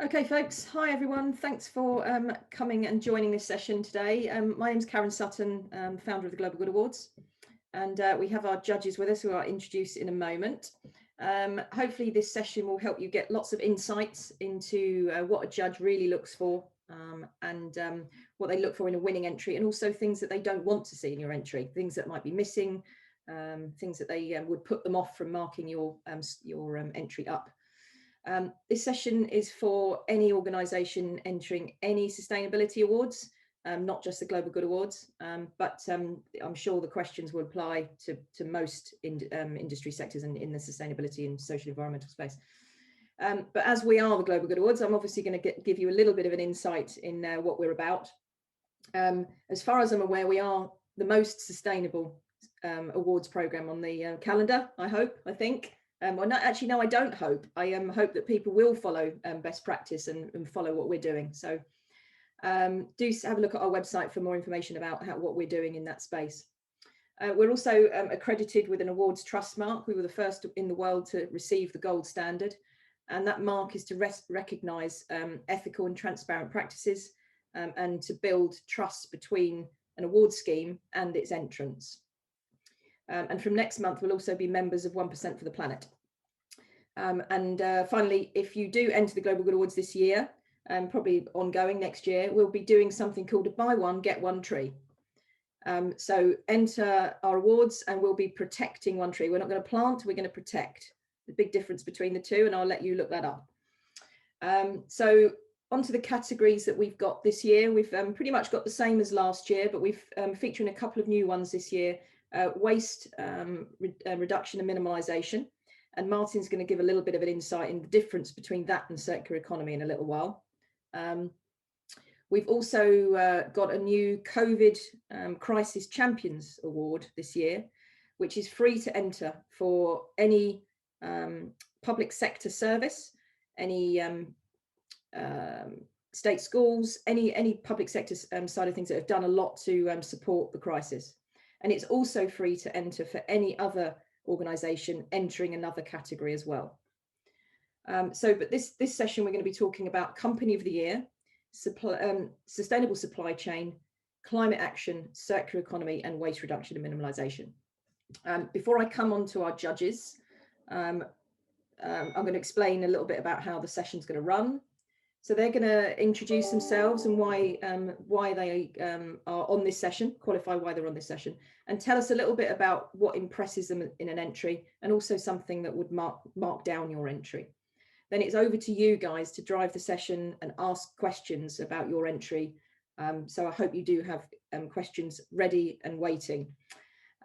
Okay, folks. Hi, everyone. Thanks for coming and joining this session today. My name is Karen Sutton, founder of the Global Good Awards, and we have our judges with us who I'll introduce in a moment. Hopefully this session will help you get lots of insights into what a judge really looks for and what they look for in a winning entry, and also things that they don't want to see in your entry, things that might be missing, things that they would put them off from marking your entry up. This session is for any organisation entering any sustainability awards, not just the Global Good Awards, but I'm sure the questions will apply to most industry sectors in the sustainability and social environmental space. But as we are the Global Good Awards, I'm obviously going to give you a little bit of an insight in what we're about. As far as I'm aware, we are the most sustainable awards programme on the calendar, I think. Well, no, actually, no, I don't hope. I hope that people will follow best practice and follow what we're doing. So do have a look at our website for more information about what we're doing in that space. We're also accredited with an awards trust mark. We were the first in the world to receive the gold standard. And that mark is to recognise ethical and transparent practices and to build trust between an award scheme and its entrants. And from next month, we'll also be members of 1% for the Planet. Finally, if you do enter the Global Good Awards this year, probably ongoing next year, we'll be doing something called a buy one, get one tree. So enter our awards and we'll be protecting one tree. We're not going to plant, we're going to protect. The big difference between the two, and I'll let you look that up. So onto the categories that we've got this year. We've pretty much got the same as last year, but we've featuring a couple of new ones this year. Waste reduction and minimalisation, and Martin's going to give a little bit of an insight in the difference between that and circular economy in a little while. We've also got a new COVID Crisis Champions Award this year, which is free to enter for any public sector service, any state schools, any public sector side of things that have done a lot to support the crisis. And it's also free to enter for any other organisation entering another category as well. But this session, we're going to be talking about Company of the Year, sustainable supply chain, climate action, circular economy, and waste reduction and minimalisation. Before I come on to our judges, I'm going to explain a little bit about how the session's going to run. So they're going to introduce themselves and why they are on this session, qualify why they're on this session, and tell us a little bit about what impresses them in an entry, and also something that would mark down your entry. Then it's over to you guys to drive the session and ask questions about your entry. So I hope you do have questions ready and waiting.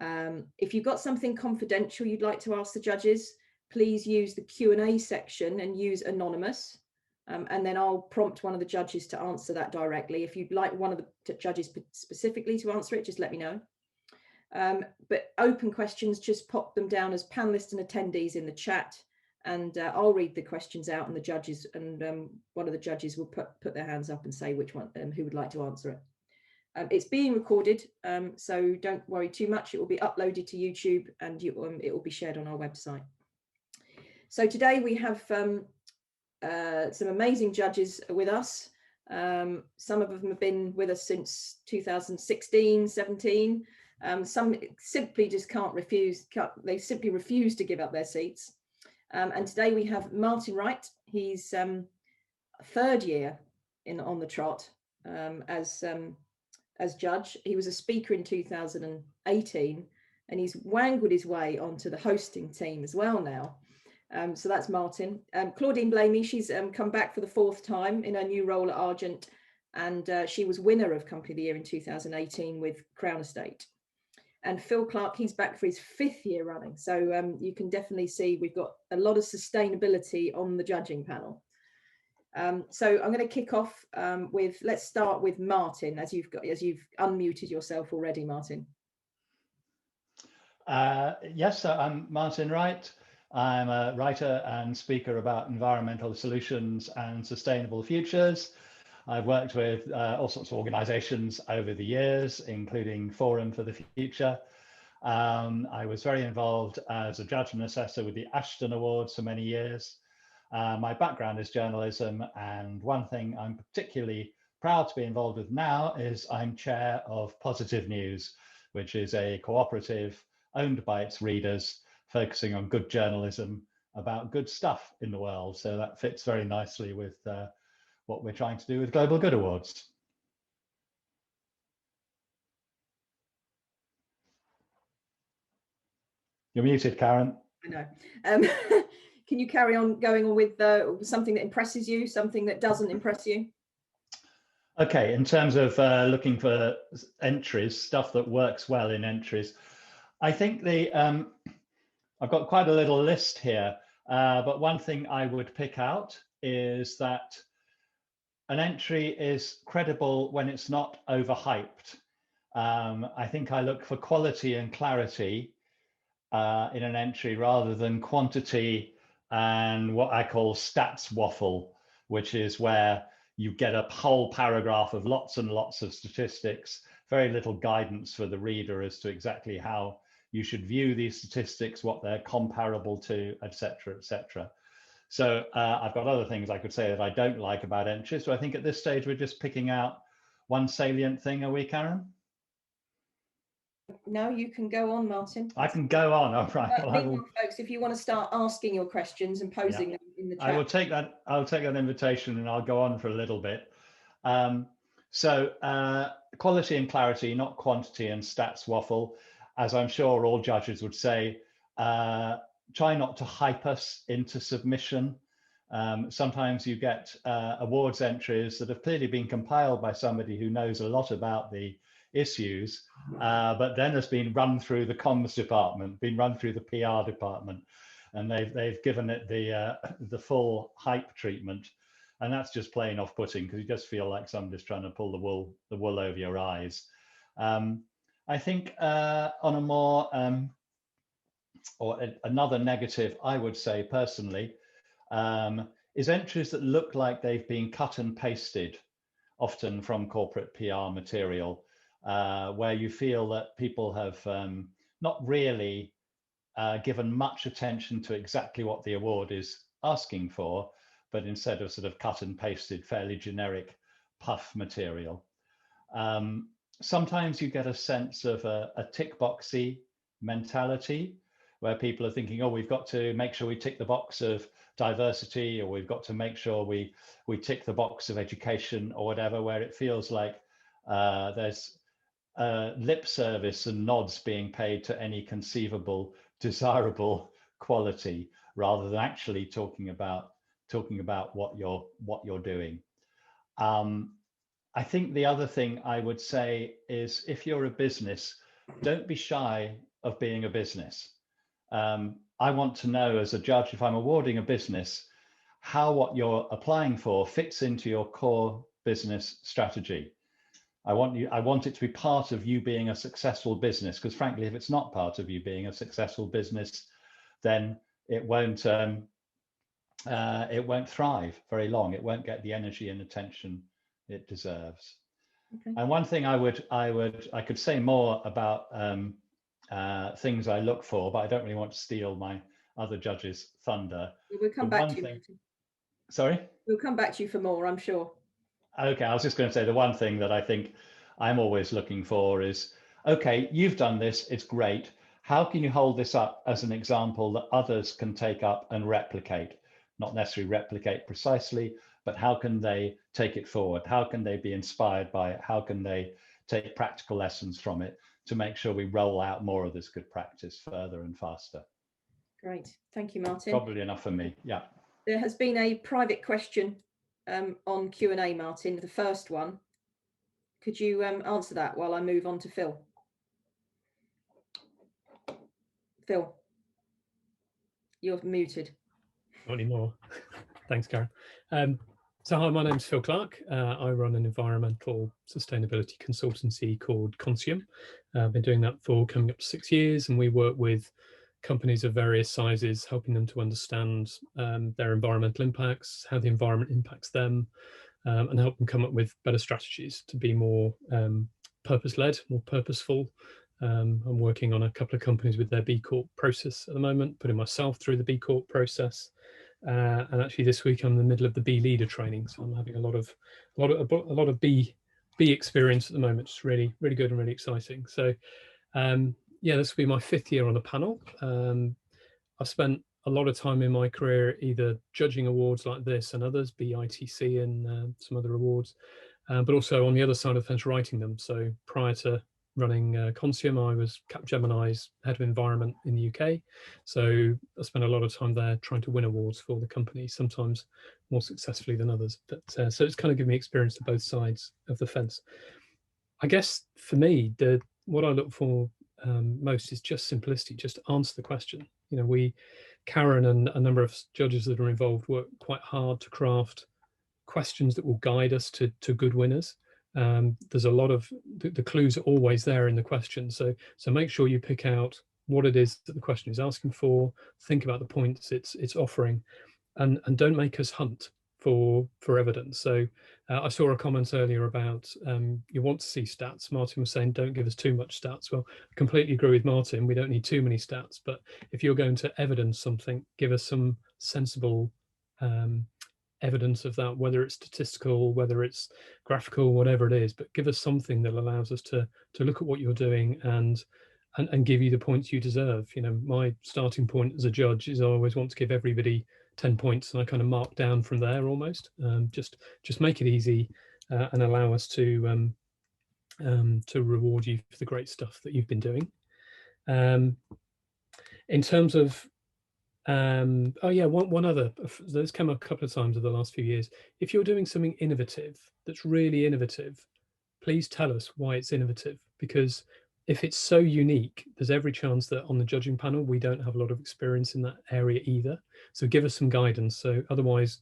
If you've got something confidential you'd like to ask the judges, please use the Q&A section and use anonymous. And then I'll prompt one of the judges to answer that directly. If you'd like one of the judges specifically to answer it, just let me know. But open questions, just pop them down as panelists and attendees in the chat, and I'll read the questions out, and the judges and one of the judges will put their hands up and say which one who would like to answer it. It's being recorded, so don't worry too much. It will be uploaded to YouTube, and it will be shared on our website. So today we have some amazing judges with us. Some of them have been with us since 2016, 17. Some simply just they simply refuse to give up their seats. And today we have Martin Wright. He's third year on the trot as judge. He was a speaker in 2018, and he's wangled his way onto the hosting team as well now. So that's Martin. Claudine Blamey, she's come back for the fourth time in her new role at Argent, and she was winner of Company of the Year in 2018 with Crown Estate. And Phil Clark, he's back for his fifth year running. So you can definitely see we've got a lot of sustainability on the judging panel. So I'm going to kick off let's start with Martin, as you've unmuted yourself already, Martin. Yes, so I'm Martin Wright. I'm a writer and speaker about environmental solutions and sustainable futures. I've worked with all sorts of organizations over the years, including Forum for the Future. I was very involved as a judge and assessor with the Ashton Awards for many years. My background is journalism, and one thing I'm particularly proud to be involved with now is I'm chair of Positive News, which is a cooperative owned by its readers, focusing on good journalism about good stuff in the world. So that fits very nicely with what we're trying to do with Global Good Awards. You're muted, Karen. I know. Can you carry on going on with something that impresses you, something that doesn't impress you? Okay, in terms of looking for entries, stuff that works well in entries, I think I've got quite a little list here, but one thing I would pick out is that an entry is credible when it's not overhyped. I think I look for quality and clarity in an entry rather than quantity and what I call stats waffle, which is where you get a whole paragraph of lots and lots of statistics, very little guidance for the reader as to exactly how you should view these statistics, what they're comparable to, etc., etc. So I've got other things I could say that I don't like about entries. So I think at this stage, we're just picking out one salient thing, are we, Karen? No, you can go on, Martin. I can go on. All right. Well, meanwhile, folks, if you want to start asking your questions and posing them in the chat. I will take that. I'll take that invitation and I'll go on for a little bit. Quality and clarity, not quantity and stats waffle. As I'm sure all judges would say, try not to hype us into submission. Sometimes you get awards entries that have clearly been compiled by somebody who knows a lot about the issues, but then has been run through the comms department, been run through the PR department, and they've given it the full hype treatment, and that's just plain off-putting because you just feel like somebody's trying to pull the wool over your eyes. I think on a more another negative, I would say personally, is entries that look like they've been cut and pasted, often from corporate PR material, where you feel that people have not really given much attention to exactly what the award is asking for, but instead of sort of cut and pasted, fairly generic puff material. Sometimes you get a sense of a tick boxy mentality, where people are thinking, oh, we've got to make sure we tick the box of diversity, or we've got to make sure we tick the box of education or whatever, where it feels like there's lip service and nods being paid to any conceivable desirable quality, rather than actually talking about what you're doing. I think the other thing I would say is, if you're a business, don't be shy of being a business. I want to know as a judge, if I'm awarding a business, how what you're applying for fits into your core business strategy. I want it to be part of you being a successful business, because frankly, if it's not part of you being a successful business, then it won't thrive very long. It won't get the energy and attention it deserves. Okay. And one thing I could say more about things I look for, but I don't really want to steal my other judges' thunder. We'll come back to you. Sorry? We'll come back to you for more, I'm sure. Okay, I was just going to say the one thing that I think I'm always looking for is, okay, you've done this, it's great. How can you hold this up as an example that others can take up and replicate? Not necessarily replicate precisely, but how can they take it forward? How can they be inspired by it? How can they take practical lessons from it to make sure we roll out more of this good practice further and faster? Great, thank you, Martin. Probably enough for me, yeah. There has been a private question on Q&A, Martin, the first one. Could you answer that while I move on to Phil? Phil, you're muted. Not anymore. Thanks, Karen. So hi, my name's Phil Clark. I run an environmental sustainability consultancy called Consium. I've been doing that for coming up to 6 years, and we work with companies of various sizes, helping them to understand their environmental impacts, how the environment impacts them, and help them come up with better strategies to be more purpose-led, more purposeful. I'm working on a couple of companies with their B Corp process at the moment, putting myself through the B Corp process. And actually this week I'm in the middle of the B leader training, so I'm having a lot of B experience at the moment. It's really good and really exciting. So yeah, this will be my 5th year on the panel. I've spent a lot of time in my career either judging awards like this and others, BITC and some other awards, but also on the other side of the fence writing them. So prior to running Consium, I was Capgemini's head of environment in the UK. So I spent a lot of time there trying to win awards for the company, sometimes more successfully than others. But so it's kind of given me experience to both sides of the fence. I guess for me, what I look for most is just simplicity, just answer the question. You know, Karen and a number of judges that are involved work quite hard to craft questions that will guide us to good winners. There's a lot of, the clues are always there in the question. So make sure you pick out what it is that the question is asking for, think about the points it's offering, and don't make us hunt for evidence. So I saw a comment earlier about you want to see stats. Martin was saying don't give us too much stats. Well, I completely agree with Martin. We don't need too many stats, but if you're going to evidence something, give us some sensible evidence of that, whether it's statistical, whether it's graphical, whatever it is, but give us something that allows us to look at what you're doing and give you the points you deserve. You know, my starting point as a judge is I always want to give everybody 10 points, and I kind of mark down from there almost. Just make it easy and allow us to reward you for the great stuff that you've been doing. In terms of oh yeah, one other that's come up a couple of times over the last few years. If you're doing something innovative that's really innovative, please tell us why it's innovative, because if it's so unique, there's every chance that on the judging panel we don't have a lot of experience in that area either. So give us some guidance. So otherwise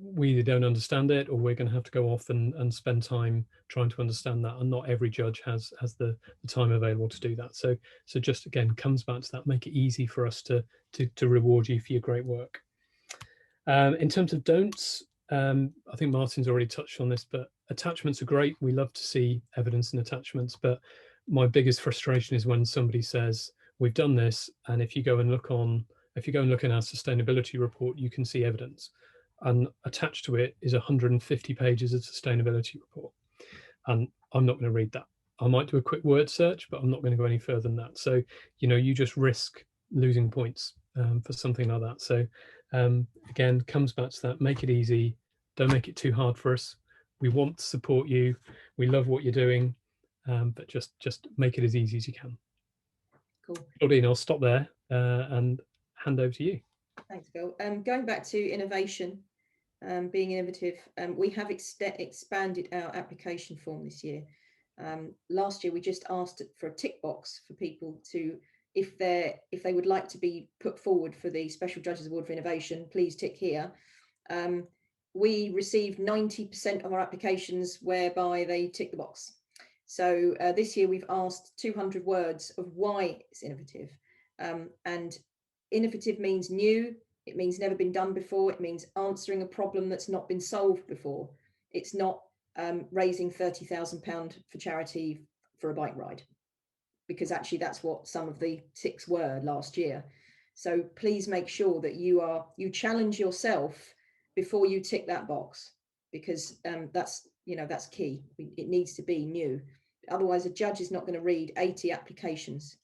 we either don't understand it, or we're going to have to go off and spend time trying to understand that, and not every judge has the time available to do that. So just again comes back to that, make it easy for us to reward you for your great work. In terms of don'ts, I think Martin's already touched on this, but attachments are great. We love to see evidence and attachments, but my biggest frustration is when somebody says we've done this, and if you go and look in our sustainability report, you can see evidence, and attached to it is 150 pages of sustainability report, and I'm not going to read that. I might do a quick word search, but I'm not going to go any further than that. So, you know, you just risk losing points for something like that. So again, comes back to that, make it easy, don't make it too hard for us. We want to support you, we love what you're doing, but just make it as easy as you can. Cool. Claudine, I'll stop there and hand over to you. Thanks, Phil. Going back to innovation, being innovative, we have expanded our application form this year. Last year we just asked for a tick box for people to, if they would like to be put forward for the Special Judges Award for Innovation, please tick here. We received 90% of our applications whereby they tick the box. So this year we've asked 200 words of why it's innovative. And innovative means new, it means never been done before, it means answering a problem that's not been solved before. It's not raising £30,000 for charity for a bike ride, because actually that's what some of the ticks were last year. So please make sure that you challenge yourself before you tick that box, because that's key. It needs to be new. Otherwise a judge is not going to read 80 applications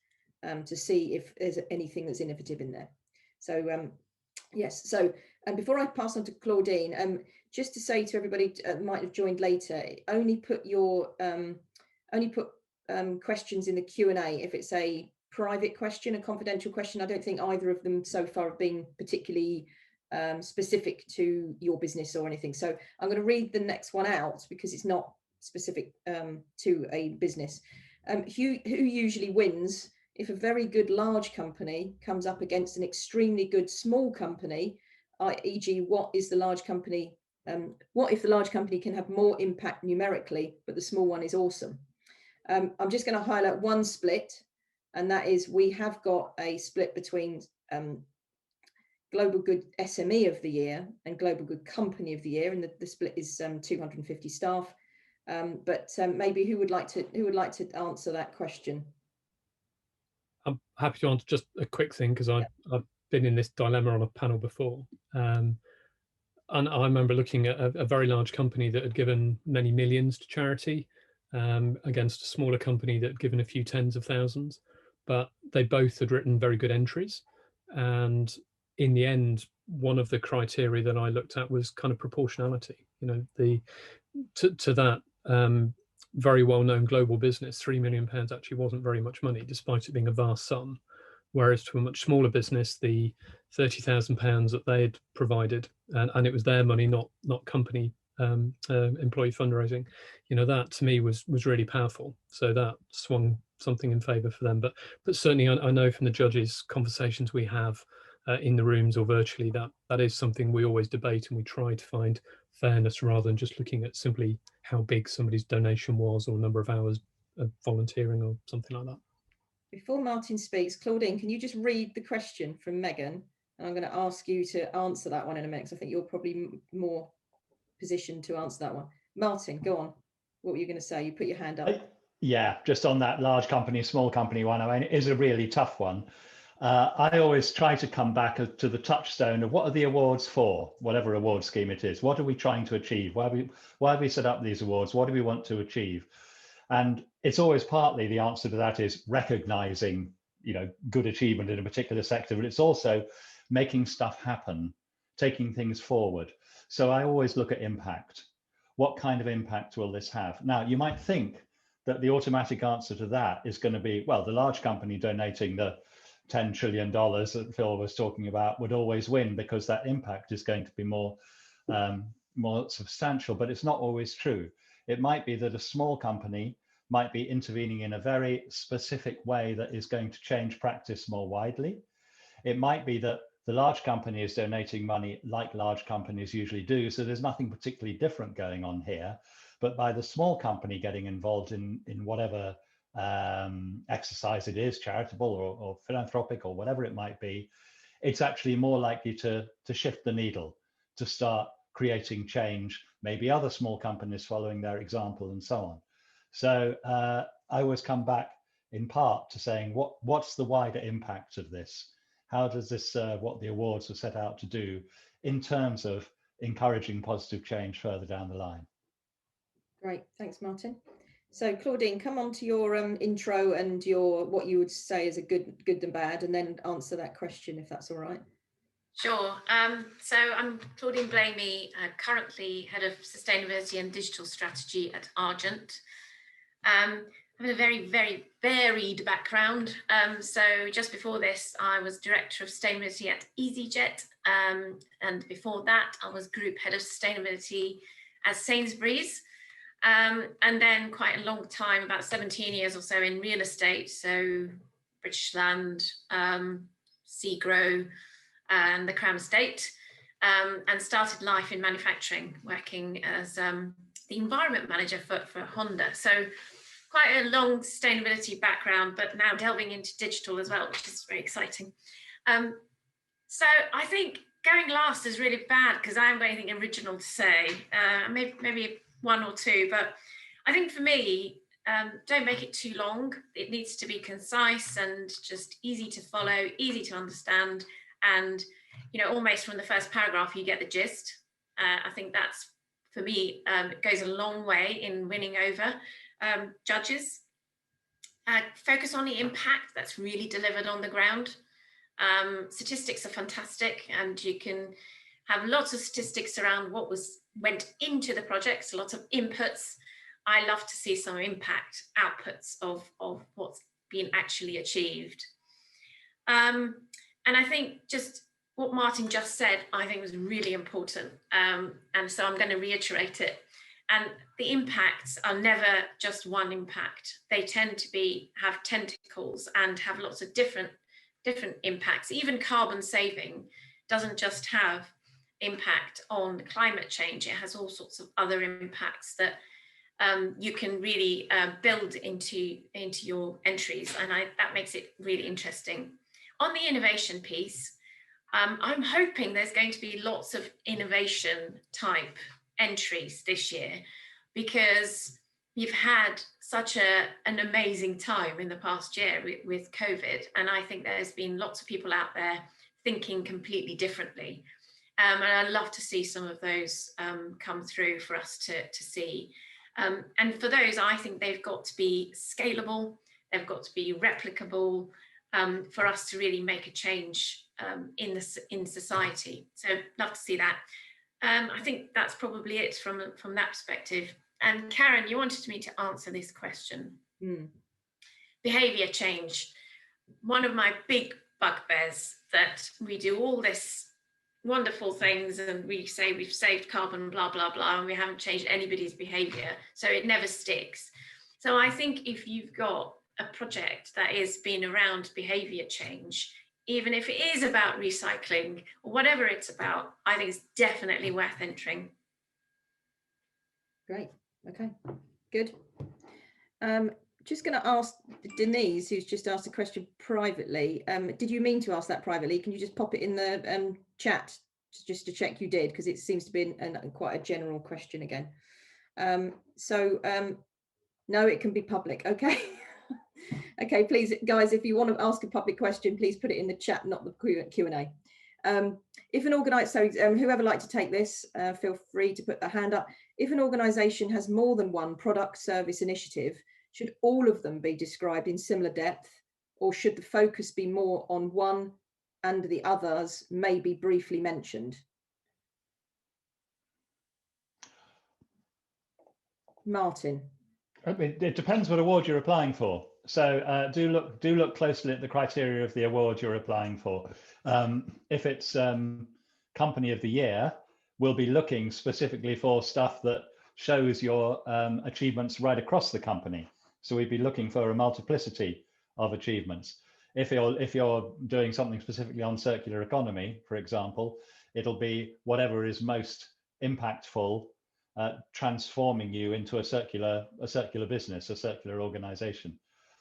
to see if there's anything that's innovative in there. So yes, so before I pass on to Claudine, just to say to everybody might have joined later, only put questions in the Q&A if it's a private question, a confidential question. I don't think either of them so far have been particularly specific to your business or anything. So I'm going to read the next one out because it's not specific to a business. Who usually wins if a very good large company comes up against an extremely good small company, e.g. what if the large company can have more impact numerically, but the small one is awesome? I'm just going to highlight one split, and that is we have got a split between Global Good SME of the Year and Global Good Company of the Year, and the split is 250 staff. But maybe who would like to answer that question? I'm happy to answer just a quick thing, because I've been in this dilemma on a panel before. And I remember looking at a very large company that had given many millions to charity against a smaller company that had given a few tens of thousands, but they both had written very good entries. And in the end, one of the criteria that I looked at was kind of proportionality. You know, to that very well-known global business, £3 million actually wasn't very much money, despite it being a vast sum. Whereas to a much smaller business, the £30,000 that they had provided, and it was their money, not company employee fundraising, you know, that to me was really powerful. So that swung something in favour for them. But certainly, I know from the judges' conversations we have in the rooms or virtually, that is something we always debate, and we try to find fairness rather than just looking at simply how big somebody's donation was or number of hours of volunteering or something like that. Before Martin speaks, Claudine, can you just read the question from Megan? And I'm going to ask you to answer that one in a minute, because I think you're probably more positioned to answer that one. Martin, go on. What were you going to say? You put your hand up. Yeah, just on that large company, small company one, I mean, it is a really tough one. I always try to come back to the touchstone of what are the awards for, whatever award scheme it is. What are we trying to achieve? Why have we set up these awards? What do we want to achieve? And it's always partly the answer to that is recognizing, you know, good achievement in a particular sector, but it's also making stuff happen, taking things forward. So I always look at impact. What kind of impact will this have? Now, you might think that the automatic answer to that is going to be, well, the large company donating the $10 trillion that Phil was talking about would always win because that impact is going to be more substantial, but it's not always true. It might be that a small company might be intervening in a very specific way that is going to change practice more widely. It might be that the large company is donating money like large companies usually do, so there's nothing particularly different going on here. But by the small company getting involved in whatever exercise it is, charitable or philanthropic or whatever it might be, it's actually more likely to shift the needle, to start creating change, maybe other small companies following their example and so on. So I always come back in part to saying, what's the wider impact of this? How does this serve what the awards were set out to do in terms of encouraging positive change further down the line? Great, thanks, Martin. So Claudine, come on to your intro and your what you would say is a good and bad, and then answer that question if that's all right. Sure. So I'm Claudine Blamey, currently Head of Sustainability and Digital Strategy at Argent. I have a very, very varied background. So just before this, I was Director of Sustainability at EasyJet. And before that, I was Group Head of Sustainability at Sainsbury's. And then quite a long time, about 17 years or so in real estate. So British Land, SEGRO, and the Crown Estate, and started life in manufacturing, working as the environment manager for Honda. So quite a long sustainability background, but now delving into digital as well, which is very exciting. So I think going last is really bad because I haven't got anything original to say, maybe one or two, but I think for me, don't make it too long. It needs to be concise and just easy to follow, easy to understand. And, you know, almost from the first paragraph, you get the gist. I think that's, for me, it goes a long way in winning over judges. Focus on the impact that's really delivered on the ground. Statistics are fantastic, and you can have lots of statistics around what went into the projects, lots of inputs. I love to see some impact outputs of what's been actually achieved. And I think just what Martin just said, I think was really important. And so I'm going to reiterate it. And the impacts are never just one impact. They tend to have tentacles and have lots of different impacts. Even carbon saving doesn't just have impact on climate change. It has all sorts of other impacts that you can really build into your entries. And that makes it really interesting. On the innovation piece, I'm hoping there's going to be lots of innovation type entries this year, because you've had such an amazing time in the past year with COVID. And I think there's been lots of people out there thinking completely differently. And I'd love to see some of those come through for us to see. And for those, I think they've got to be scalable, they've got to be replicable, for us to really make a change in society. So love to see that. I think that's probably it from that perspective. And Karen, you wanted me to answer this question. Behaviour change. One of my big bugbears, that we do all this wonderful things and we say we've saved carbon, blah, blah, blah, and we haven't changed anybody's behaviour, so it never sticks. So I think if you've got a project that is being around behaviour change, even if it is about recycling or whatever it's about, I think it's definitely worth entering. Great. Okay, good. Just going to ask Denise, who's just asked a question privately. Did you mean to ask that privately? Can you just pop it in the chat just to check you did, because it seems to be quite a general question again. No, it can be public. Okay. Okay, please, guys, if you want to ask a public question, please put it in the chat, not the Q&A. If an organisation, so whoever like to take this, feel free to put their hand up. If an organisation has more than one product, service, initiative, should all of them be described in similar depth, or should the focus be more on one and the others may be briefly mentioned? Martin. I mean, it depends what award you're applying for. So do look closely at the criteria of the award you're applying for. If it's Company of the Year, we'll be looking specifically for stuff that shows your achievements right across the company. So we'd be looking for a multiplicity of achievements. If you're doing something specifically on circular economy, for example, it'll be whatever is most impactful, transforming you into a circular business, a circular organization.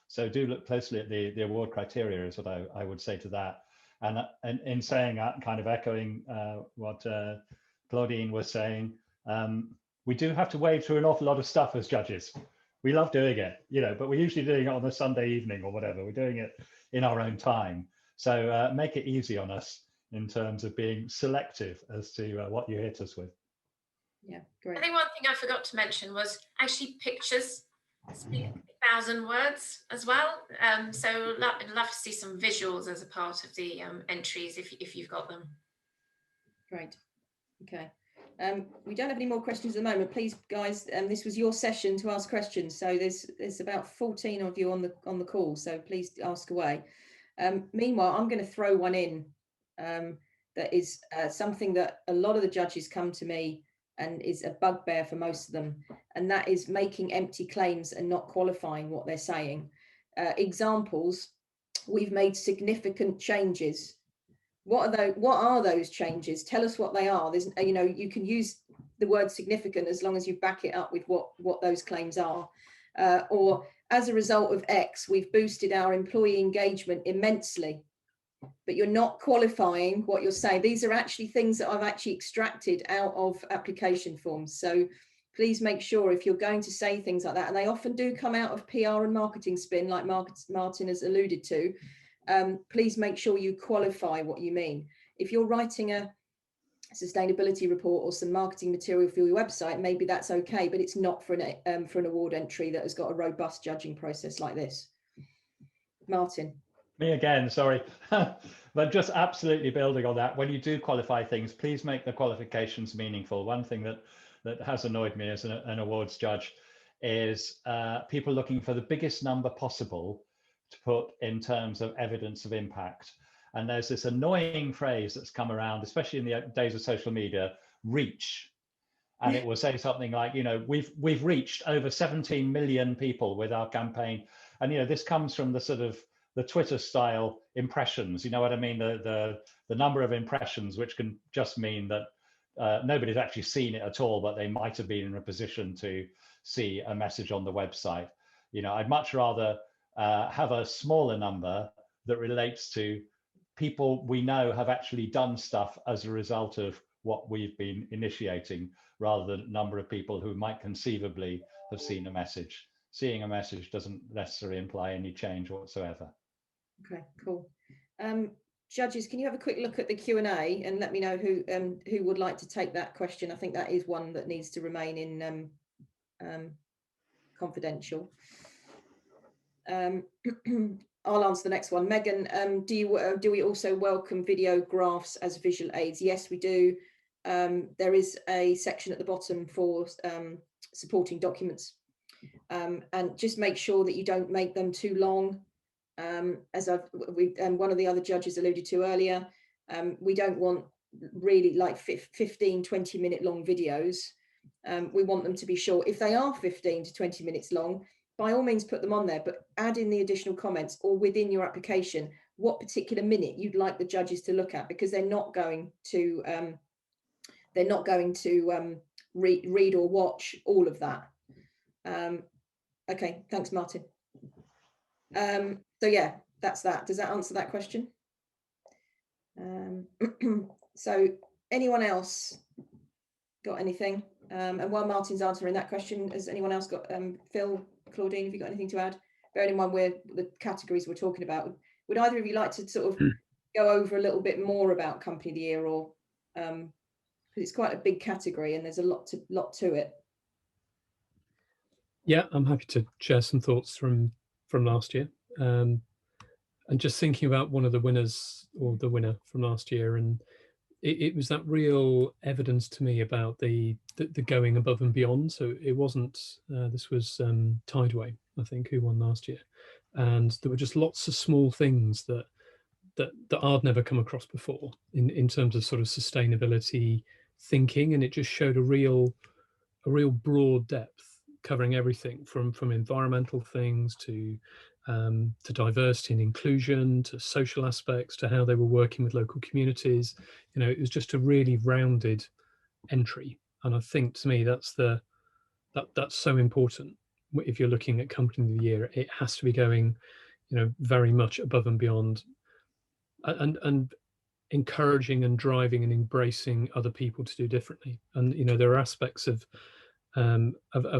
So do look closely at the award criteria is what I would say to that. And in saying that, kind of echoing what Claudine was saying, we do have to wade through an awful lot of stuff as judges. We love doing it, but we're usually doing it on a Sunday evening or whatever. We're doing it in our own time. So make it easy on us in terms of being selective as to what you hit us with. Yeah, great. I think one thing I forgot to mention was actually pictures speak 1,000 words as well. So I'd love to see some visuals as a part of the entries if you've got them. Great. Okay. We don't have any more questions at the moment. Please, guys, this was your session to ask questions. So there's about 14 of you on the call. So please ask away. Meanwhile, I'm going to throw one in that is something that a lot of the judges come to me and is a bugbear for most of them, and that is making empty claims and not qualifying what they're saying. Examples: we've made significant changes. What are those changes? Tell us what they are. There's, you can use the word significant as long as you back it up with what those claims are. Or as a result of X, we've boosted our employee engagement immensely. But you're not qualifying what you're saying. These are actually things that I've actually extracted out of application forms. So please make sure if you're going to say things like that, and they often do come out of PR and marketing spin, like Martin has alluded to, please make sure you qualify what you mean. If you're writing a sustainability report or some marketing material for your website, maybe that's okay, but it's not for an award entry that has got a robust judging process like this. Martin. Me again, sorry. But just absolutely building on that, when you do qualify things, please make the qualifications meaningful. One thing that has annoyed me as an awards judge is people looking for the biggest number possible to put in terms of evidence of impact. And there's this annoying phrase that's come around, especially in the days of social media, reach. And it will say something like, we've reached over 17 million people with our campaign. And, this comes from the sort of the Twitter style impressions, you know what I mean? The number of impressions, which can just mean that nobody's actually seen it at all, but they might have been in a position to see a message on the website. I'd much rather have a smaller number that relates to people we know have actually done stuff as a result of what we've been initiating, rather than a number of people who might conceivably have seen a message. Seeing a message doesn't necessarily imply any change whatsoever. Okay, cool. judges, can you have a quick look at the Q&A and let me know who would like to take that question? I think that is one that needs to remain in confidential. I'll answer the next one. Megan, do we also welcome video graphs as visual aids? Yes, we do. There is a section at the bottom for supporting documents, and just make sure that you don't make them too long. As one of the other judges alluded to earlier, we don't want really like 15-20 minute long videos. We want them to be short. If they are 15 to 20 minutes long, by all means put them on there, but add in the additional comments or within your application what particular minute you'd like the judges to look at, because they're not going to read or watch all of that. Okay, thanks, Martin. So yeah, that's that. Does that answer that question? So anyone else got anything? And while Martin's answering that question, has anyone else got, Phil, Claudine, have you got anything to add? Bearing in mind where the categories we're talking about, would either of you like to sort of go over a little bit more about Company of the Year, or because it's quite a big category and there's a lot to it? Yeah, I'm happy to share some thoughts from last year, and just thinking about one of the winners, or the winner from last year, and it was that real evidence to me about the going above and beyond. So it wasn't, this was Tideway, I think, who won last year, and there were just lots of small things that I'd never come across before in terms of sort of sustainability thinking, and it just showed a real broad depth, covering everything from environmental things to diversity and inclusion, to social aspects, to how they were working with local communities. You know, it was just a really rounded entry, and I think to me that's so important. If you're looking at Company of the Year, it has to be going, you know, very much above and beyond, and encouraging and driving and embracing other people to do differently. And you know, there are aspects of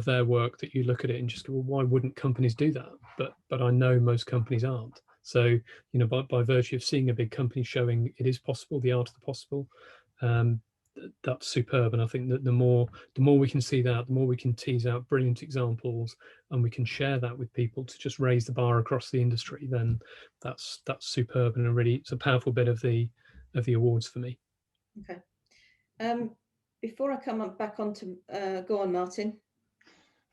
their work that you look at it and just go, well, why wouldn't companies do that? But I know most companies aren't. So, you know, by virtue of seeing a big company showing it is possible, the art of the possible, that's superb. And I think that the more we can see that, the more we can tease out brilliant examples, and we can share that with people to just raise the bar across the industry, then that's superb, and it's a powerful bit of the awards for me. Okay. Before I come back on to, go on, Martin.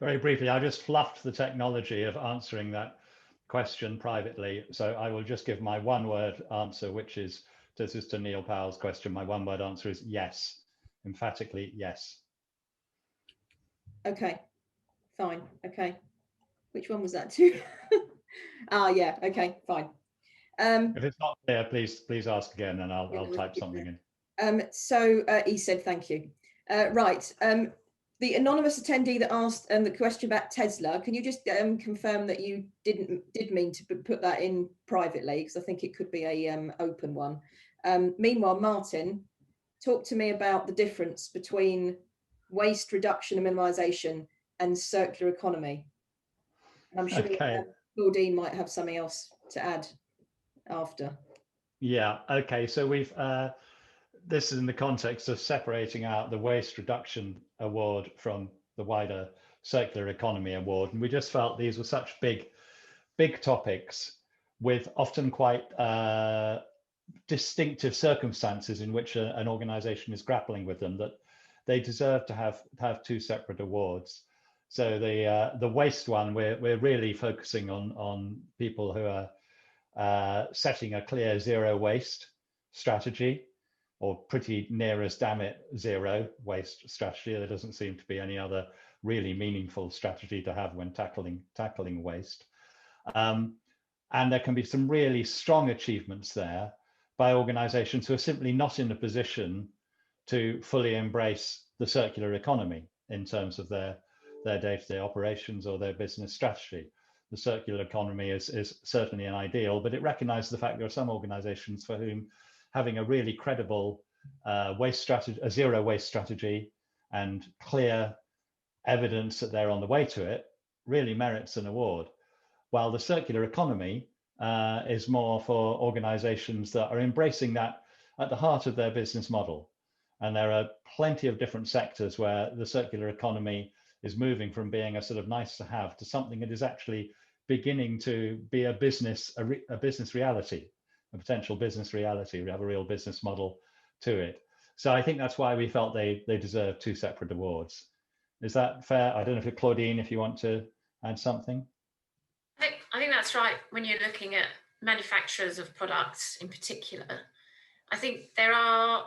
Very briefly, I just fluffed the technology of answering that question privately. So I will just give my one-word answer, which is, this is to Neil Powell's question. My one-word answer is yes, emphatically yes. Okay, fine. Okay, which one was that to? Yeah. Okay, fine. If it's not clear, please ask again, and I'll type something in. So he said thank you. Right. The anonymous attendee that asked the question about Tesla, can you just confirm that you did mean to put that in privately, because I think it could be a open one. Meanwhile, Martin, talk to me about the difference between waste reduction and minimization and circular economy. I'm sure Claudine might have something else to add after. Yeah. Okay. So we've this is in the context of separating out the Waste Reduction Award from the wider Circular Economy Award. And we just felt these were such big topics with often quite distinctive circumstances in which an organization is grappling with them, that they deserve to have two separate awards. So the waste one, we're really focusing on people who are setting a clear zero waste strategy, or pretty near as damn it zero waste strategy. There doesn't seem to be any other really meaningful strategy to have when tackling waste. And there can be some really strong achievements there by organizations who are simply not in a position to fully embrace the circular economy in terms of their day-to-day operations or their business strategy. The circular economy is certainly an ideal, but it recognizes the fact there are some organizations for whom having a really credible waste strategy, a zero waste strategy, and clear evidence that they're on the way to it really merits an award. While the circular economy is more for organizations that are embracing that at the heart of their business model. And there are plenty of different sectors where the circular economy is moving from being a sort of nice to have to something that is actually beginning to be a business reality, a potential business reality. We have a real business model to it. So I think that's why we felt they deserve two separate awards. Is that fair? I don't know if Claudine, if you want to add something. I think that's right. When you're looking at manufacturers of products in particular, I think there are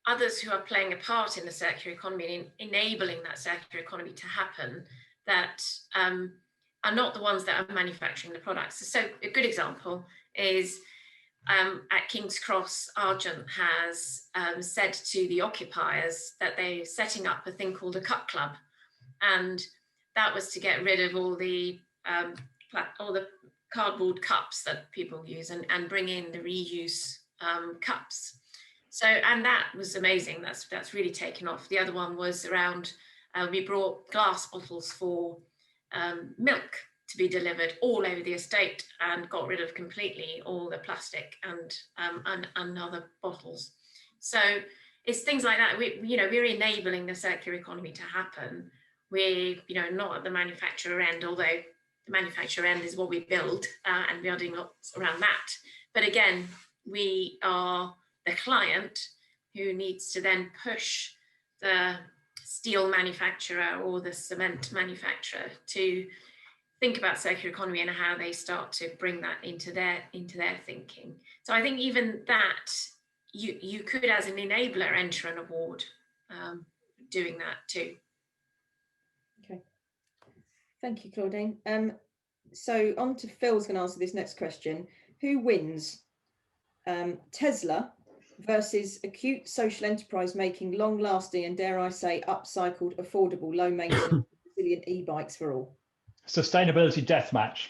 others who are playing a part in the circular economy and enabling that circular economy to happen that are not the ones that are manufacturing the products. So a good example is at King's Cross, Argent has said to the occupiers that they're setting up a thing called a cup club. And that was to get rid of all the cardboard cups that people use and bring in the reuse cups. So, and that was amazing. That's really taken off. The other one was around, we brought glass bottles for milk to be delivered all over the estate and got rid of completely all the plastic and other bottles. So it's things like that. We're enabling the circular economy to happen. We're not at the manufacturer end, although the manufacturer end is what we build and we are doing lots around that. But again, we are the client who needs to then push the steel manufacturer or the cement manufacturer to think about circular economy and how they start to bring that into their thinking. So I think even that you could, as an enabler, enter an award doing that too. Okay, thank you, Claudine. So on to Phil's going to answer this next question. Who wins? Tesla versus acute social enterprise making long-lasting and, dare I say, upcycled, affordable, low-maintenance, resilient e-bikes for all? Sustainability deathmatch.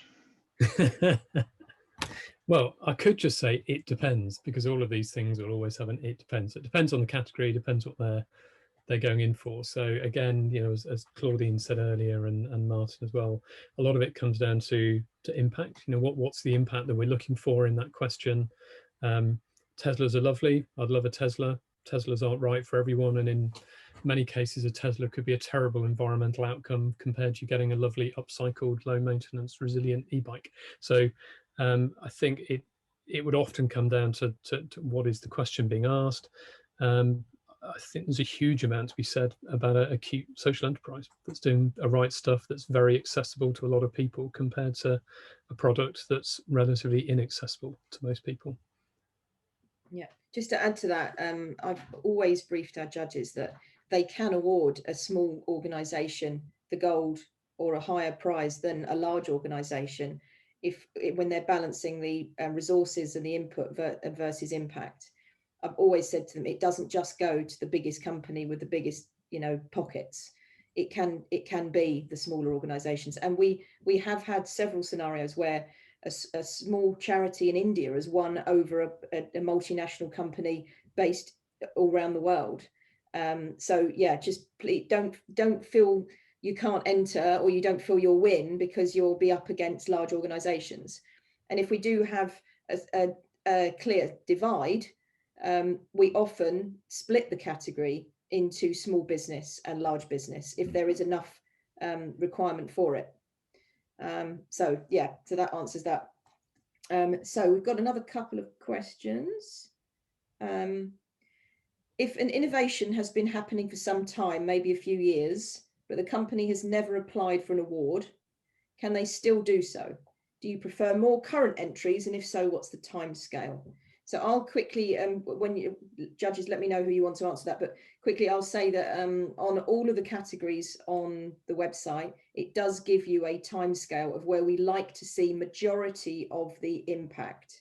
Well, I could just say it depends, because all of these things will always have an it depends. It depends on the category, depends what they're going in for. So again, as Claudine said earlier, and Martin as well, a lot of it comes down to impact. What's the impact that we're looking for in that question? Teslas are lovely. I'd love a Tesla. Teslas aren't right for everyone, and in many cases a Tesla could be a terrible environmental outcome compared to getting a lovely upcycled, low maintenance, resilient e-bike. So I think it would often come down to what is the question being asked. I think there's a huge amount to be said about a acute social enterprise that's doing a right stuff, that's very accessible to a lot of people, compared to a product that's relatively inaccessible to most people. Yeah, just to add to that, I've always briefed our judges that they can award a small organisation the gold or a higher prize than a large organisation when they're balancing the resources and the input versus impact. I've always said to them, it doesn't just go to the biggest company with the biggest pockets. It can be the smaller organisations, and we have had several scenarios where a small charity in India has won over a multinational company based all around the world. So yeah, just please don't feel you can't enter, or you don't feel you'll win because you'll be up against large organisations. And if we do have a clear divide, we often split the category into small business and large business if there is enough requirement for it. So yeah, so that answers that. So we've got another couple of questions. If an innovation has been happening for some time, maybe a few years, but the company has never applied for an award, can they still do so? Do you prefer more current entries? And if so, what's the time scale? So I'll quickly, when you judges, let me know who you want to answer that, but quickly I'll say that on all of the categories on the website, it does give you a timescale of where we like to see majority of the impact.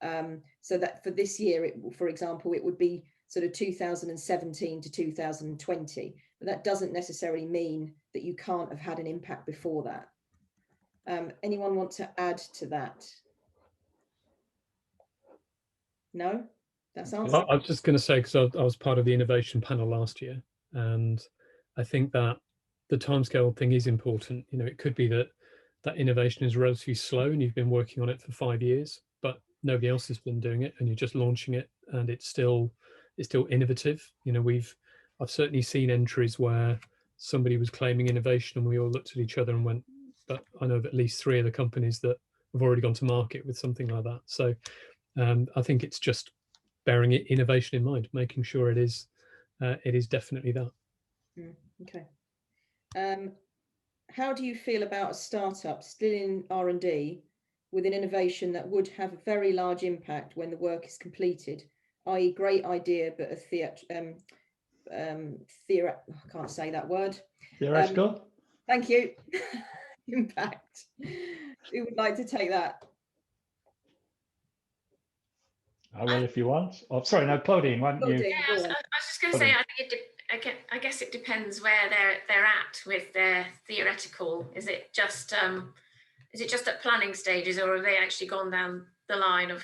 So that for this year, for example, it would be sort of 2017 to 2020, but that doesn't necessarily mean that you can't have had an impact before that. Anyone want to add to that? No, that's answered. I was just going to say, because I was part of the innovation panel last year, and I think that the timescale thing is important. It could be that that innovation is relatively slow and you've been working on it for 5 years, but nobody else has been doing it and you're just launching it and it's still innovative. You know, I've certainly seen entries where somebody was claiming innovation and we all looked at each other and went, but I know of at least 3 other companies that have already gone to market with something like that. So I think it's just bearing innovation in mind, making sure it is definitely that. Okay. How do you feel about a startup still in R&D with an innovation that would have a very large impact when the work is completed, i.e. great idea, but a I can't say that word. Theoretical? Thank you. Impact. Who would like to take that? I will if you want. Oh, sorry, no, Claudine, why don't you? Yeah, I was just going to say, I guess it depends where they're at with their theoretical. Is it just at planning stages, or have they actually gone down the line of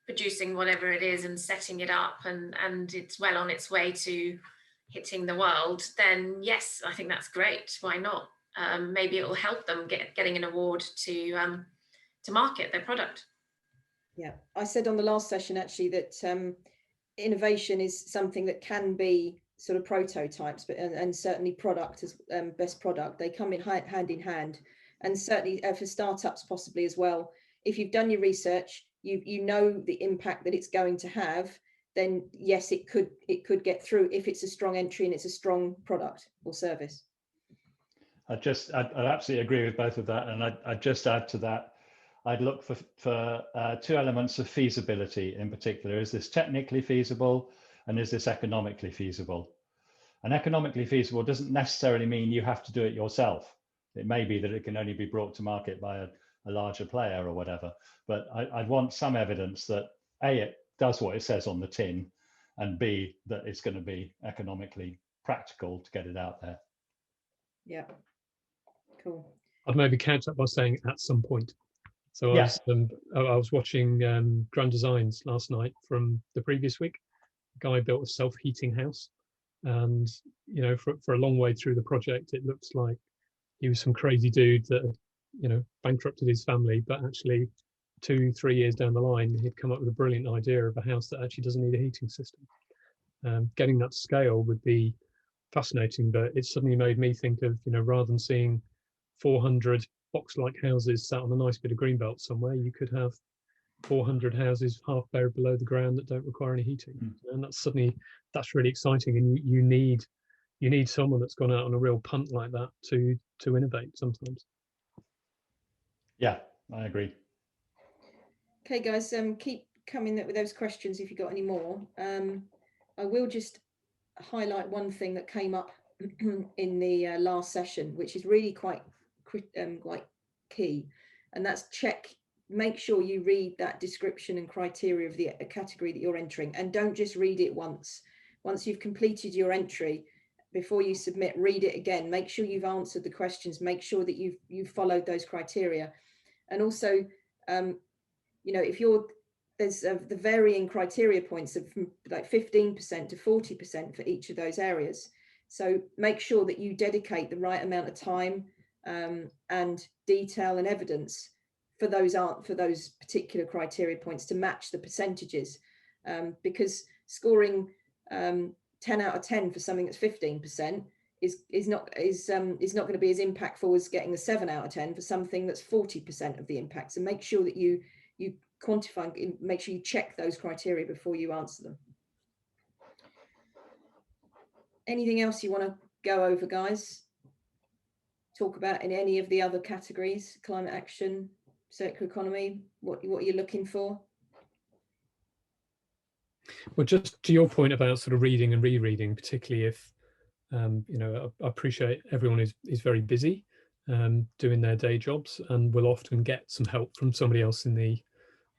producing whatever it is and setting it up, and it's well on its way to hitting the world? Then yes, I think that's great. Why not? Maybe it will help them getting an award to market their product. Yeah, I said on the last session actually that innovation is something that can be sort of prototypes, but and certainly product as best product, they come in hand in hand, and certainly for startups possibly as well. If you've done your research, you know the impact that it's going to have, then yes, it could get through if it's a strong entry and it's a strong product or service. I absolutely agree with both of that, and I'd just add to that. I'd look for 2 elements of feasibility in particular. Is this technically feasible, and is this economically feasible? And economically feasible doesn't necessarily mean you have to do it yourself. It may be that it can only be brought to market by a larger player or whatever. But I'd want some evidence that A, it does what it says on the tin, and B, that it's going to be economically practical to get it out there. Yeah, cool. I'd maybe catch up by saying at some point. So Yeah. I was watching Grand Designs last night from the previous week. A guy built a self-heating house, and you know, for a long way through the project, it looks like he was some crazy dude that had, you know, bankrupted his family, but actually 2-3 years down the line, he'd come up with a brilliant idea of a house that actually doesn't need a heating system. Getting that scale would be fascinating, but it suddenly made me think of, you know, rather than seeing 400 box-like houses sat on a nice bit of greenbelt somewhere, you could have 400 houses half buried below the ground that don't require any heating. And that's really exciting, and you need someone that's gone out on a real punt like that to innovate sometimes. Yeah, I agree. Okay, guys, keep coming with those questions if you've got any more. I will just highlight one thing that came up in the last session, which is really quite key, and that's make sure you read that description and criteria of the category that you're entering, and don't just read it once you've completed your entry. Before you submit, read it again, make sure you've answered the questions, make sure that you've followed those criteria. And also you know, if there's the varying criteria points of from like 15% to 40% for each of those areas. So make sure that you dedicate the right amount of time and detail and evidence for those particular criteria points to match the percentages, because scoring 10 out of 10 for something that's 15% is not going to be as impactful as getting a 7 out of 10 for something that's 40% of the impact. So make sure that you quantify, make sure you check those criteria before you answer them. Anything else you want to go over, guys? Talk about in any of the other categories: climate action, circular economy, what you're looking for? Well, just to your point about sort of reading and rereading, particularly if you know, I appreciate everyone is very busy doing their day jobs and will often get some help from somebody else in the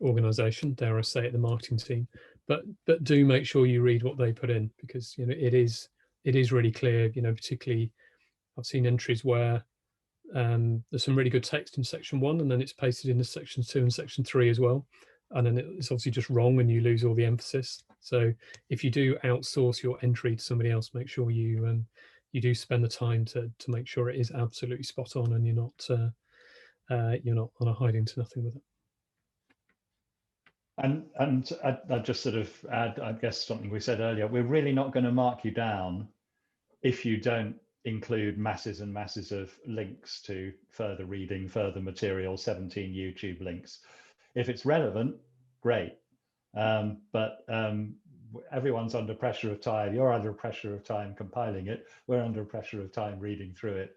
organization, dare I say it, the marketing team, but do make sure you read what they put in, because you know it is really clear. You know, particularly I've seen entries where there's some really good text in section 1 and then it's pasted into section 2 and section 3 as well, and then it's obviously just wrong and you lose all the emphasis. So if you do outsource your entry to somebody else, make sure you do spend the time to make sure it is absolutely spot on and you're not you're not on a hiding to nothing with it. And I'd just sort of add, I guess, something we said earlier. We're really not going to mark you down if you don't include masses and masses of links to further reading, further material, 17 YouTube links. If it's relevant, great. But everyone's under pressure of time. You're under pressure of time compiling it. We're under pressure of time reading through it.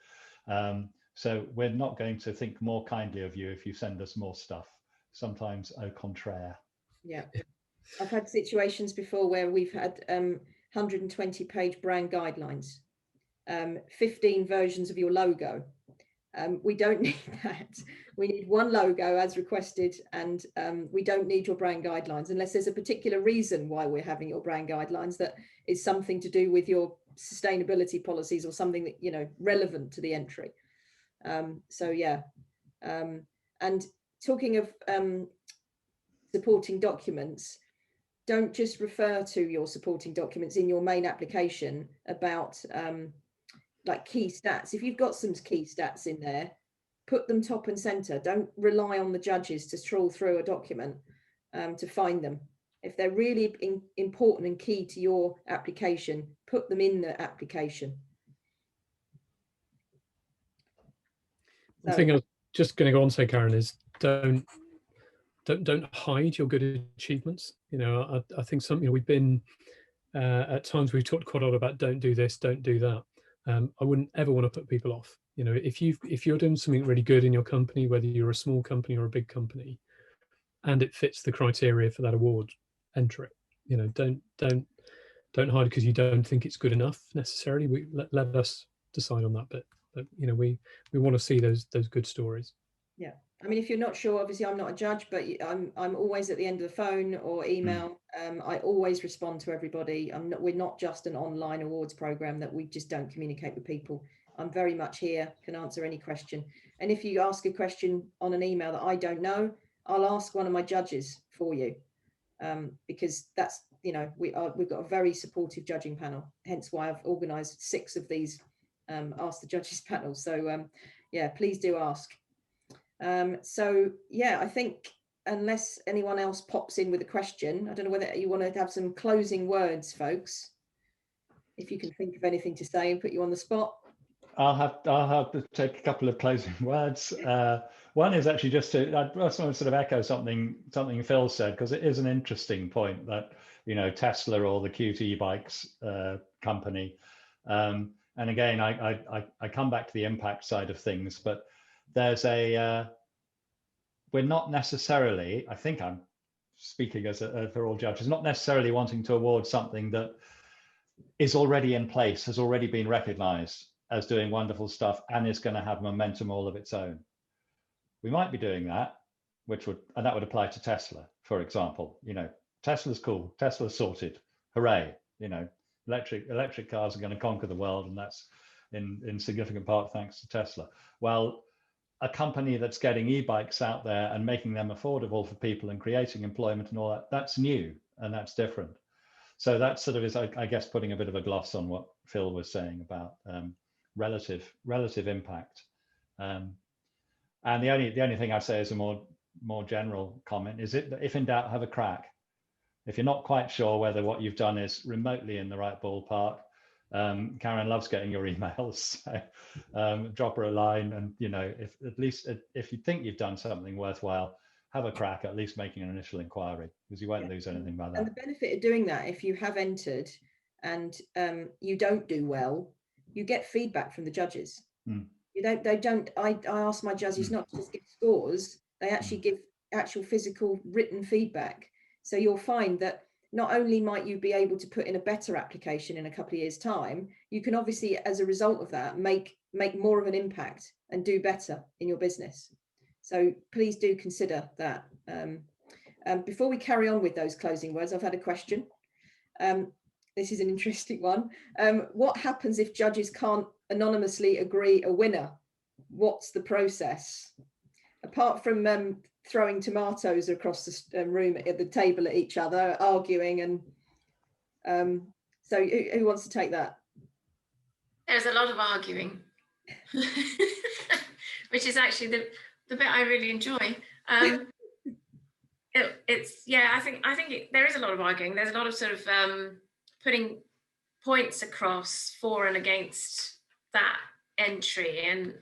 So we're not going to think more kindly of you if you send us more stuff. Sometimes au contraire. Yeah, I've had situations before where we've had 120-page brand guidelines, 15 versions of your logo. We don't need that. We need one logo as requested, and we don't need your brand guidelines unless there's a particular reason why we're having your brand guidelines that is something to do with your sustainability policies or something that, you know, relevant to the entry. So yeah, and talking of supporting documents, don't just refer to your supporting documents in your main application about like key stats. If you've got some key stats in there, put them top and center. Don't rely on the judges to trawl through a document to find them. If they're really important and key to your application, put them in the application. The thing I was just going to go on and say, Karen, is don't hide your good achievements. You know, I think something, you know, we've been at times we've talked quite a lot about don't do this, don't do that. I wouldn't ever want to put people off. You know, if you're doing something really good in your company, whether you're a small company or a big company, and it fits the criteria for that award, enter it. You know, don't hide because you don't think it's good enough necessarily. We let us decide on that bit. But you know, we want to see those good stories. Yeah, I mean, if you're not sure, obviously I'm not a judge, but I'm always at the end of the phone or email. I always respond to everybody. We're not just an online awards program that we just don't communicate with people. I'm very much here, can answer any question. And if you ask a question on an email that I don't know, I'll ask one of my judges for you, because that's, you know, we've got a very supportive judging panel. Hence why I've organised 6 of these Ask the Judges panels. So yeah, please do ask. So yeah, I think unless anyone else pops in with a question, I don't know whether you want to have some closing words, folks. If you can think of anything to say and put you on the spot. I'll have to take a couple of closing words. One is actually just to, I just want to sort of echo something Phil said, because it is an interesting point that, you know, Tesla or the Qt e-bikes company. And again, I come back to the impact side of things, but there's we're not necessarily, I think I'm speaking as for all judges, not necessarily wanting to award something that is already in place, has already been recognized as doing wonderful stuff and is going to have momentum all of its own. We might be doing that, and that would apply to Tesla, for example. You know, Tesla's cool, Tesla's sorted, hooray. You know, electric cars are going to conquer the world, and that's in significant part thanks to Tesla. Well, a company that's getting e-bikes out there and making them affordable for people and creating employment and all that, that's new and that's different. So that sort of is, I guess, putting a bit of a gloss on what Phil was saying about relative impact. And the only thing I'd say as a more general comment is if in doubt, have a crack. If you're not quite sure whether what you've done is remotely in the right ballpark, Karen loves getting your emails. So, drop her a line, and you know, if you think you've done something worthwhile, have a crack at least making an initial inquiry, because you won't lose anything by that. And the benefit of doing that, if you have entered and you don't do well, you get feedback from the judges. I ask my judges not to just give scores, they actually give actual physical written feedback. So you'll find that not only might you be able to put in a better application in a couple of years' time, you can obviously, as a result of that, make more of an impact and do better in your business. So please do consider that. Before we carry on with those closing words, I've had a question. This is an interesting one. What happens if judges can't anonymously agree a winner? What's the process? Apart from throwing tomatoes across the room at the table at each other, arguing, and so who wants to take that? There's a lot of arguing, which is actually the the bit I really enjoy. I think there is a lot of arguing. There's a lot of sort of putting points across for and against that entry, and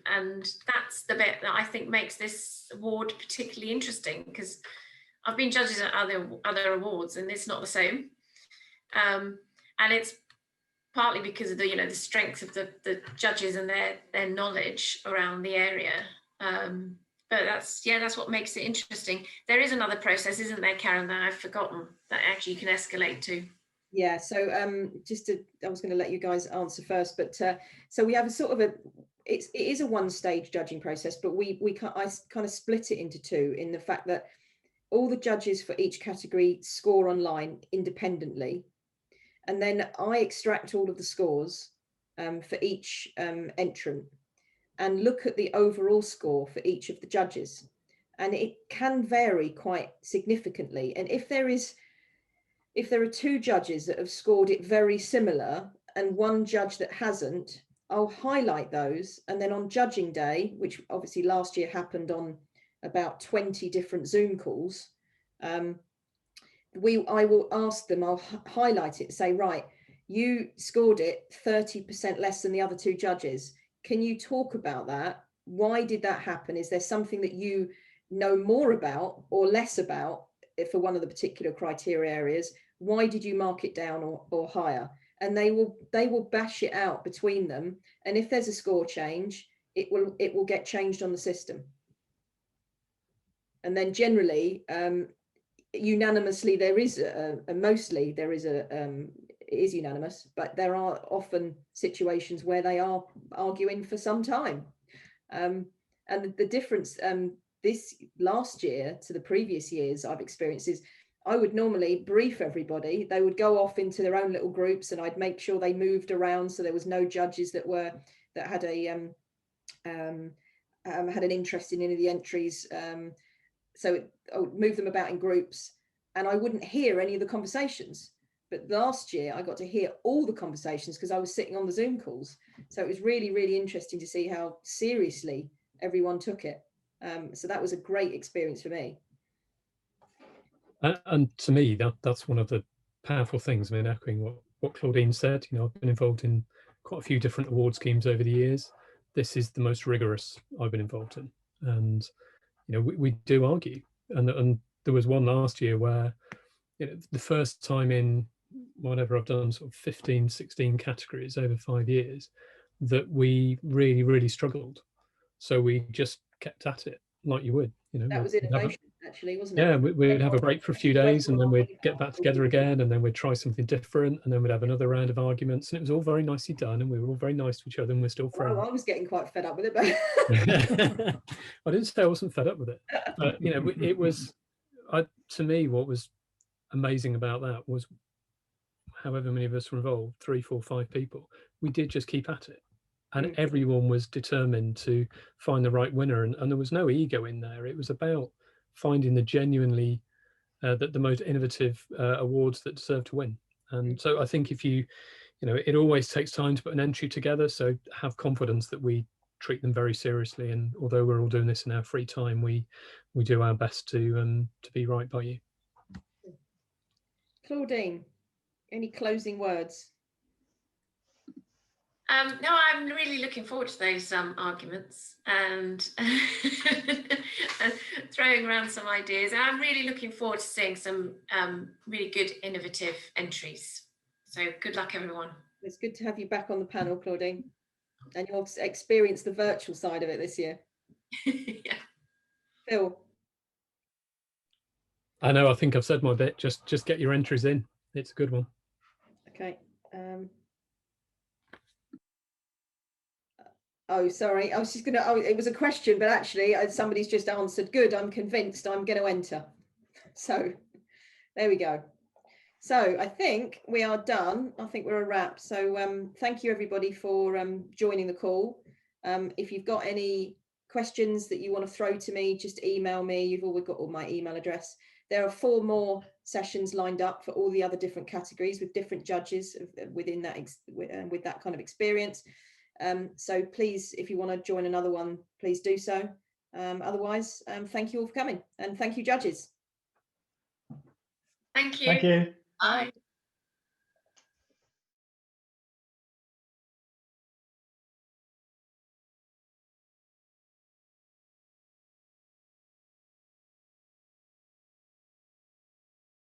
that's the bit that I think makes this award particularly interesting, because I've been judges at other awards and it's not the same, and it's partly because of the strength of the judges and their knowledge around the area. But that's what makes it interesting. There is another process, isn't there, Karen, that I've forgotten, that actually you can escalate to. Yeah, so I was going to let you guys answer first, but so we have a sort of it is a one-stage judging process, but I kind of split it into two, in the fact that all the judges for each category score online independently, and then I extract all of the scores for each entrant and look at the overall score for each of the judges, and it can vary quite significantly. And if there are two judges that have scored it very similar and one judge that hasn't, I'll highlight those, and then on judging day, which obviously last year happened on about 20 different Zoom calls, I will ask them, I'll highlight it, say, right, you scored it 30% less than the other two judges. Can you talk about that? Why did that happen? Is there something that you know more about or less about for one of the particular criteria areas? Why did you mark it down or higher? And they will bash it out between them. And if there's a score change, it will get changed on the system. And then generally, unanimously, there is it is unanimous, but there are often situations where they are arguing for some time. And the difference this last year to the previous years I've experienced is, I would normally brief everybody. They would go off into their own little groups, and I'd make sure they moved around so there was no judges that had an interest in any of the entries. So I would move them about in groups, and I wouldn't hear any of the conversations. But last year I got to hear all the conversations because I was sitting on the Zoom calls. So it was really, really interesting to see how seriously everyone took it. So that was a great experience for me. And to me, that's one of the powerful things. I mean, echoing what Claudine said, I've been involved in quite a few different award schemes over the years. This is the most rigorous I've been involved in. And, we do argue. And there was one last year where, the first time in whatever I've done, sort of 15, 16 categories over 5 years, that we really, really struggled. So we just kept at it like you would. That was innovation, actually, wasn't it? Yeah, we'd have a break for a few days, and then we'd get back together again, and then we'd try something different, and then we'd have another round of arguments, and it was all very nicely done, and we were all very nice to each other, and we're still friends. Well, I was getting quite fed up with it, but I didn't say I wasn't fed up with it, but it was, to me, what was amazing about that was however many of us were involved, 3, 4, 5 people, we did just keep at it. And everyone was determined to find the right winner, and there was no ego in there. It was about finding the genuinely the most innovative awards that deserve to win. And so I think if it always takes time to put an entry together, so have confidence that we treat them very seriously, and although we're all doing this in our free time, we do our best to be right by you. Claudine, any closing words? No, I'm really looking forward to those arguments and throwing around some ideas. And I'm really looking forward to seeing some really good, innovative entries. So good luck, everyone. It's good to have you back on the panel, Claudine. And you'll experience the virtual side of it this year. Yeah. Phil. I know, I think I've said my bit. Just get your entries in. It's a good one. Okay. Oh, sorry. I was just going to, it was a question, but actually somebody's just answered. Good. I'm convinced I'm going to enter. So there we go. So I think we are done. I think we're a wrap. So thank you, everybody, for joining the call. If you've got any questions that you want to throw to me, just email me. You've always got all my email address. There are 4 more sessions lined up for all the other different categories with different judges within that with that kind of experience. So please, if you want to join another one, please do so. Otherwise, thank you all for coming, and thank you, judges. Thank you. Thank you. Bye.